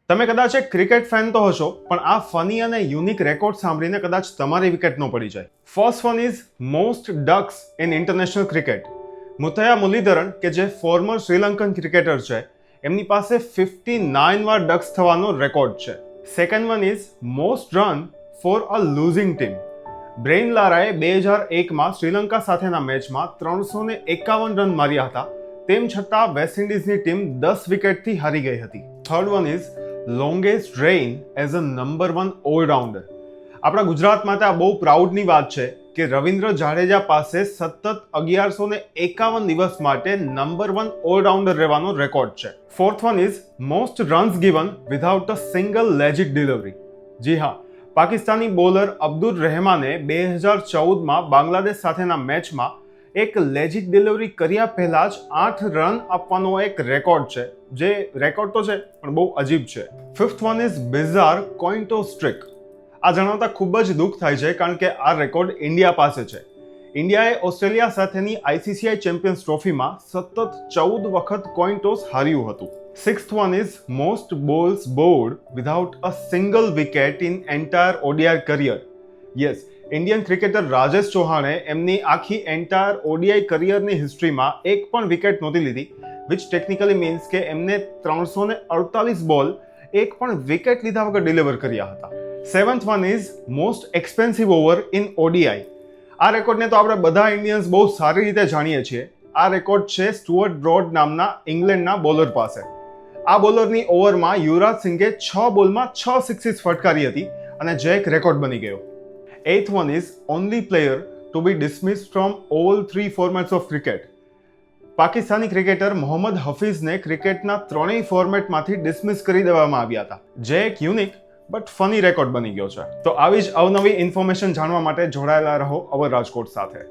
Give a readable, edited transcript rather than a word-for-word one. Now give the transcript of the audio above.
તમે કદાચ એક ક્રિકેટ ફેન તો હશો, પણ આ ફની અને યુનિક રેકોર્ડ સાંભળીને કદાચ તમારી વિકેટ ન પડી જાય. First one is most ducks in international cricket. Muttiah Muralitharan, કે જે ફોર્મર શ્રીલંકન ક્રિકેટર છે, એમની પાસે 59 વાર ડક્સ થવાનો રેકોર્ડ છે. Second one is most run for a losing team. Brian લારાએ 2001માં શ્રીલંકા સાથેના મેચમાં 351 રન માર્યા હતા. તેમ છતાં વેસ્ટ ઇન્ડિઝની ટીમ 10 વિકેટથી હારી ગઈ હતી. Third one is longest reign as a number 1 allrounder. આપણા ગુજરાત માટે આ બહુ પ્રાઉડની વાત છે કે રવિન્દ્ર જાડેજા પાસે સતત 1151 દિવસ માટે નંબર 1 ઓલરાઉન્ડર રહેવાનો રેકોર્ડ છે. Fourth one is most runs given without a single legit delivery. જી હા, પાકિસ્તાની બોલર અબ્દુલ રહેમાને 2014માં બાંગ્લાદેશ સાથેના મેચમાં એક લેજિટ ડિલિવરી કર્યા પહેલા જ 8 રન આપવાનો એક રેકોર્ડ છે, જે રેકોર્ડ તો છે પણ બહુ અજીબ છે. Fifth one is bizarre coin toss trick. આ જણાવતા ખૂબ જ દુઃખ થાય છે કારણ કે આ રેકોર્ડ ઇન્ડિયા પાસે છે. ઇન્ડિયાએ ઓસ્ટ્રેલિયા સાથેની ICCI ચેમ્પિયન્સ ટ્રોફીમાં સતત 14 વખત કોઇન ટોસ હાર્યું હતું. Sixth one is most balls board without a single wicket in entire ODI career. Yes, Indian cricketer Rajesh ચૌહાણે એમની આખી એન્ટાયર ODI કરિયરની હિસ્ટ્રીમાં એક પણ વિકેટ નહોતી લીધી, વિચ ટેકનિકલી મીન્સ કે એમને 348 બોલ એક પણ વિકેટ લીધા વગર ડિલિવર કર્યા હતા. Seventh one is most expensive over in ODI. આ રેકોર્ડને તો આપણે બધા ઇન્ડિયન્સ બહુ સારી રીતે જાણીએ છીએ. આ રેકોર્ડ છે સ્ટુઅર્ટ બ્રોડ નામના ઇંગ્લેન્ડના બોલર પાસે. આ બોલરની ઓવરમાં યુવરાજ સિંઘે 6 બોલમાં 6 સિક્સીસ ફટકારી હતી અને જે એક રેકોર્ડ બની ગયો. Eighth one is only player to be dismissed from all 3 formats of cricket. Pakistani cricketer Mohammad હફીઝને ક્રિકેટના 3 ફોર્મેટમાંથી ડિસમિસ કરી દેવામાં આવ્યા હતા, જે એક યુનિક બટ ફની રેકોર્ડ બની ગયો છે. તો આવી જ અવનવી ઇન્ફોર્મેશન જાણવા માટે જોડાયેલા રહો અવર રાજકોટ સાથે.